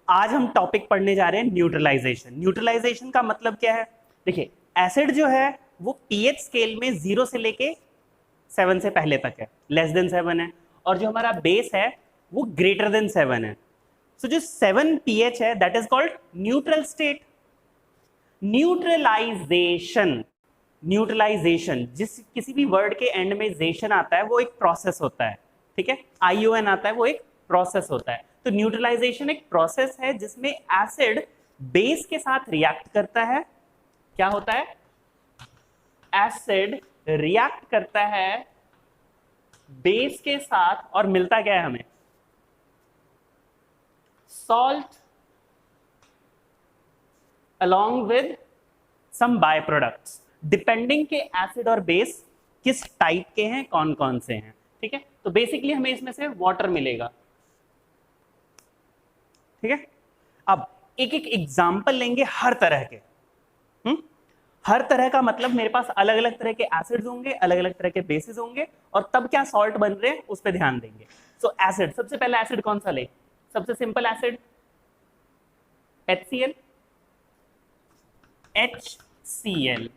आज हम टॉपिक पढ़ने जा रहे हैं न्यूट्रलाइजेशन। न्यूट्रलाइजेशन का मतलब क्या है? देखिए, एसिड जो है वो पीएच स्केल में 0 से लेके 7 से पहले तक है, लेस देन 7 है, और जो हमारा बेस है वो ग्रेटर देन 7 है। सो जो 7 पीएच है that is called neutral state. Neutralization, neutralization जिस किसी भी वर्ड के एंड में जेशन आता है वो एक प्रोसेस होता है, ठीक है, ION आता है, वो एक प्रोसेस होता है। तो न्यूट्रलाइजेशन एक प्रोसेस है जिसमें एसिड बेस के साथ रिएक्ट करता है। क्या होता है? एसिड रिएक्ट करता है बेस के साथ और मिलता क्या है हमें? Salt along with some byproducts, depending के एसिड और बेस किस टाइप के हैं, कौन कौन से हैं, ठीक है। तो बेसिकली हमें इसमें से वाटर मिलेगा, ठीक है। अब एक एक एग्जांपल लेंगे हर तरह के। हर तरह का मतलब मेरे पास अलग अलग तरह के एसिड्स होंगे, अलग अलग तरह के बेसिस होंगे, और तब क्या सॉल्ट बन रहे हैं उस पर ध्यान देंगे। सो एसिड, सबसे पहला एसिड कौन सा ले? सबसे सिंपल एसिड HCl, HCl,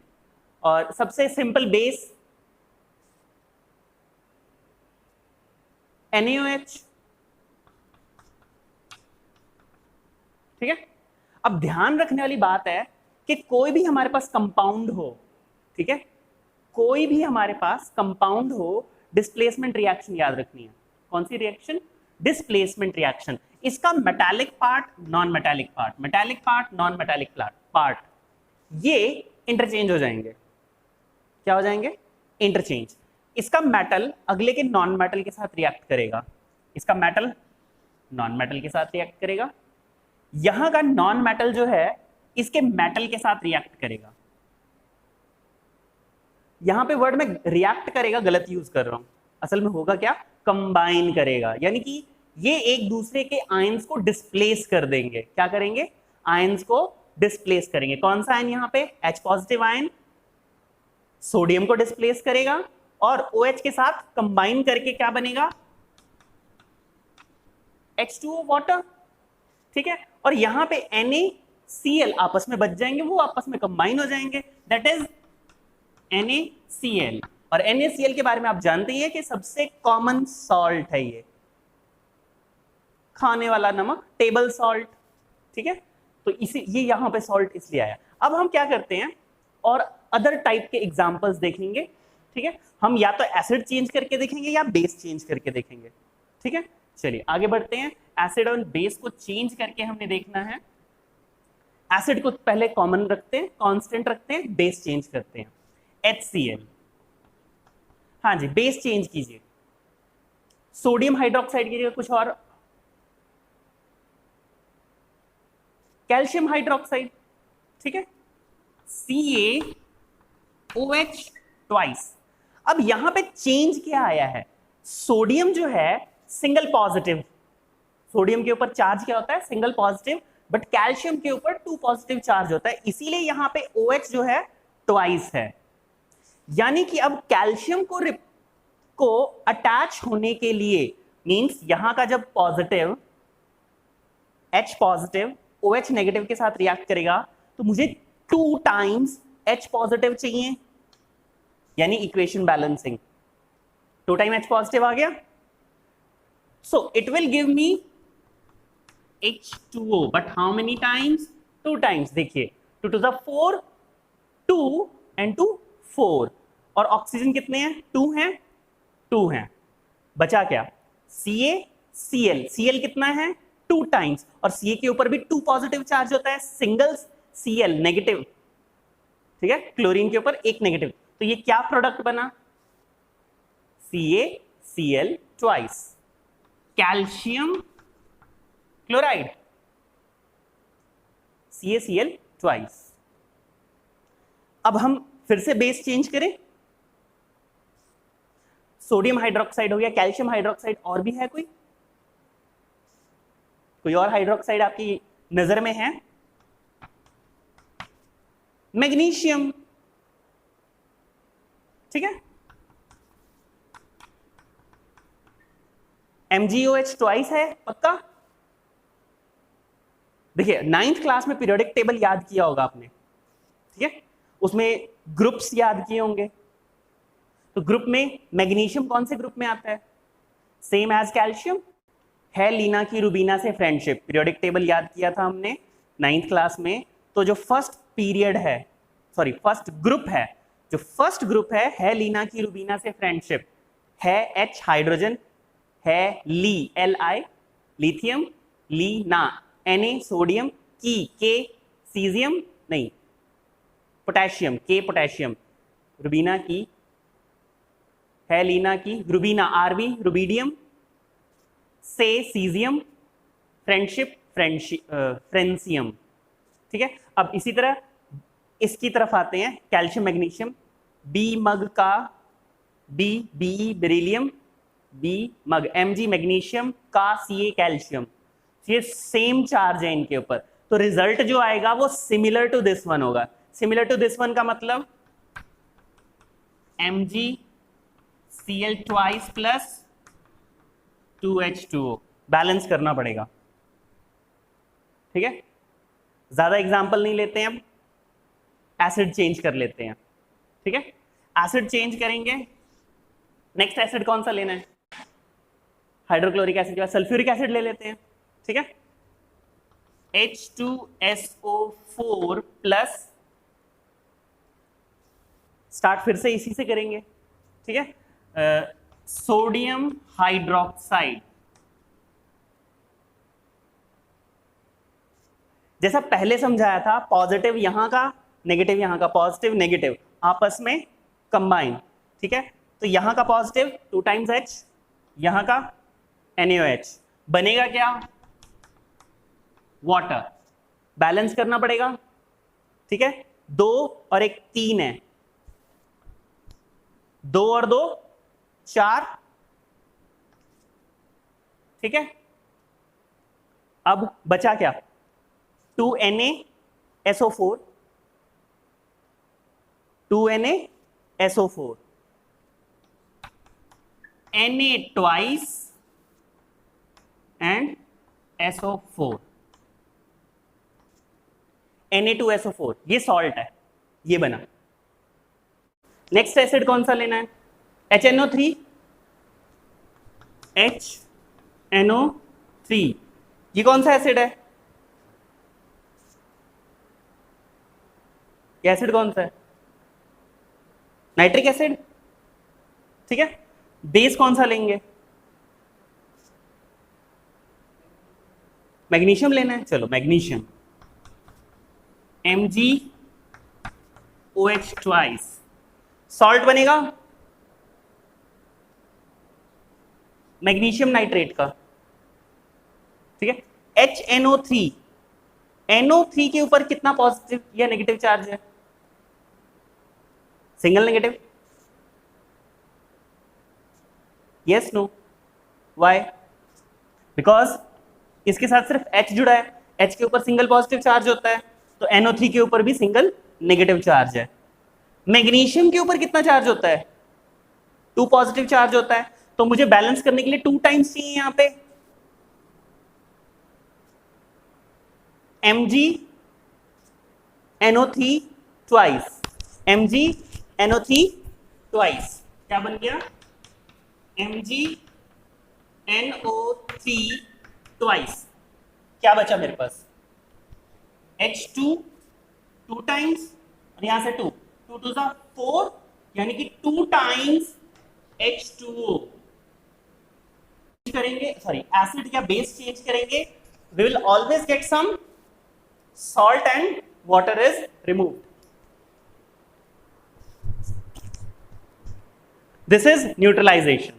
और सबसे सिंपल बेस NaOH, ठीक है। अब ध्यान रखने वाली बात है कि कोई भी हमारे पास कंपाउंड हो, ठीक है, कोई भी हमारे पास कंपाउंड हो, डिस्प्लेसमेंट रिएक्शन याद रखनी है। कौन सी रिएक्शन? Displacement reaction. इसका metallic part, non metallic part, metallic part, non metallic part, ये इंटरचेंज हो जाएंगे। क्या हो जाएंगे? इंटरचेंज। इसका मेटल अगले के नॉन मेटल के साथ रिएक्ट करेगा, इसका मेटल नॉन मेटल के साथ रिएक्ट करेगा, यहां का नॉन मेटल जो है इसके मेटल के साथ रिएक्ट करेगा। यहां पे वर्ड में रिएक्ट करेगा गलत यूज कर रहा हूं, असल में होगा क्या? कंबाइन करेगा, यानी कि ये एक दूसरे के आयंस को डिस्प्लेस कर देंगे। क्या करेंगे? आयंस को डिस्प्लेस करेंगे। कौन सा आयन यहां पे? H पॉजिटिव आयन सोडियम को डिस्प्लेस करेगा और OH के साथ कंबाइन करके क्या बनेगा? H2O वाटर, ठीक है। और यहां पे NaCl आपस में बच जाएंगे, वो आपस में कंबाइन हो जाएंगे, दैट इज NaCl। और NaCl के बारे में आप जानते ही है कि सबसे कॉमन सॉल्ट है, ये खाने वाला नमक, टेबल सॉल्ट, ठीक है। तो इसी ये यहां पे सॉल्ट इसलिए आया। अब हम क्या करते हैं और अदर टाइप के एग्जांपल्स देखेंगे, ठीक है। हम या तो एसिड चेंज करके देखेंगे या बेस चेंज करके देखेंगे, ठीक है। चलिए आगे बढ़ते हैं। एसिड और बेस को चेंज करके हमने देखना है। एसिड को पहले कॉमन रखते हैं, कांस्टेंट रखते हैं, बेस चेंज करते हैं। HCl, हाँ जी, बेस चेंज कीजिए। सोडियम हाइड्रोक्साइड की जगह कुछ और, कैल्शियम हाइड्रोक्साइड, ठीक है, CaOH ट्वाइस। अब यहां पे चेंज क्या आया है? सोडियम जो है सिंगल पॉजिटिव, सोडियम के ऊपर चार्ज क्या होता है? सिंगल पॉजिटिव, बट कैल्शियम के ऊपर 2 पॉजिटिव चार्ज होता है, इसीलिए यहां पे OH जो है ट्वाइस है। यानी कि अब कैल्शियम को अटैच होने के लिए, मींस यहां का जब positive H positive OH negative के साथ रिएक्ट करेगा तो मुझे 2 टाइम्स H पॉजिटिव चाहिए, यानी equation balancing. 2 time H positive आ गया, so it will give me H2O, but how many times? 2 times. देखिए 2 to the 4, 2 and 2 4, और ऑक्सीजन कितने हैं? 2 हैं, 2 हैं, बचा क्या? CaCl, Cl कितना है? 2 टाइम्स, और Ca के ऊपर भी 2 पॉजिटिव चार्ज होता है, सिंगल Cl नेगेटिव, ठीक है, क्लोरीन के ऊपर 1 नेगेटिव। तो ये क्या प्रोडक्ट बना? CaCl twice, calcium chloride, CaCl twice. अब हम फिर से बेस चेंज करें, सोडियम हाइड्रोक्साइड हो गया, कैल्शियम हाइड्रोक्साइड, और भी है कोई और हाइड्रोक्साइड आपकी नजर में है? मैग्नीशियम, ठीक है, MgOH ट्वाइस है पक्का? देखिए 9th क्लास में पीरियोडिक टेबल याद किया होगा आपने, ठीक है, उसमें ग्रुप्स याद किए होंगे। तो ग्रुप में मैग्नीशियम कौन से ग्रुप में आता है? सेम एज कैल्शियम, है लीना की रुबीना से फ्रेंडशिप। पीरियोडिक टेबल याद किया था हमने 9th क्लास में। तो जो फर्स्ट पीरियड है, सॉरी फर्स्ट ग्रुप है, जो फर्स्ट ग्रुप है लीना की रुबीना से फ्रेंडशिप, है H हाइड्रोजन, है ली Li लिथियम, ली ना Na सोडियम, की के सीजियम नहीं पोटेशियम, के पोटेशियम, रुबीना की है लीना की रुबीना आरबी रुबीडियम से सीजियम, फ्रेंडशिप फ्रेंसियम, ठीक है। अब इसी तरह इसकी तरफ आते हैं, कैल्शियम मैग्नीशियम, बी मग का बी बी बेरिलियम, बी मग Mg मैग्नीशियम का Ca कैल्शियम, ये सेम चार्ज है इनके ऊपर। तो रिजल्ट जो आएगा वो सिमिलर टू दिस वन होगा। सिमिलर टू दिस वन का मतलब MgCl twice plus 2H2O, balance करना पड़ेगा, ठीक है। ज्यादा एग्जांपल नहीं लेते हैं, अब एसिड चेंज कर लेते हैं, ठीक है। एसिड चेंज करेंगे, नेक्स्ट एसिड कौन सा लेना है? हाइड्रोक्लोरिक एसिड के बाद सल्फ्यूरिक एसिड ले लेते हैं, ठीक है। H2SO4 प्लस, स्टार्ट फिर से इसी से करेंगे, ठीक है, सोडियम हाइड्रोक्साइड। जैसा पहले समझाया था, पॉजिटिव यहां का, नेगेटिव यहां का, पॉजिटिव नेगेटिव आपस में कंबाइन, ठीक है। तो यहां का पॉजिटिव 2 टाइम्स H, यहां का NaOH, बनेगा क्या? वाटर। बैलेंस करना पड़ेगा, ठीक है। 2 और 1 3 है, 2 और 2 4, ठीक है। अब बचा क्या? 2NaSO4, 2NaSO4, Na twice and SO4, Na2SO4, ये सॉल्ट है, ये बना। नेक्स्ट एसिड कौन सा लेना है? HNO3, HNO3, ये कौन सा एसिड है? ये एसिड कौन सा है? नाइट्रिक एसिड, ठीक है। बेस कौन सा लेंगे? मैग्नीशियम लेना है, चलो मैग्नीशियम, MgOH ट्वाइस, सॉल्ट बनेगा मैग्नीशियम नाइट्रेट का, ठीक है। HNO3, NO3 के ऊपर कितना पॉजिटिव या नेगेटिव चार्ज है? Single negative, yes no, why? Because इसके साथ सिर्फ H जुड़ा है, H के ऊपर सिंगल पॉजिटिव चार्ज होता है, तो NO3 के ऊपर भी सिंगल नेगेटिव चार्ज है। मैग्नीशियम के ऊपर कितना चार्ज होता है? 2 पॉजिटिव चार्ज होता है, तो मुझे बैलेंस करने के लिए 2 टाइम्स चाहिए यहां पे। MgNO3 ट्वाइस, MgNO3 ट्वाइस, क्या बन गया? MgNO3 ट्वाइस, क्या बचा मेरे पास? H2 2 टाइम्स और यहां से 2, 2 2 4, यानी कि 2 टाइम्स H2O करेंगे, सॉरी एसिड या बेस चेंज करेंगे, we will always get some salt and water is removed. This is neutralization.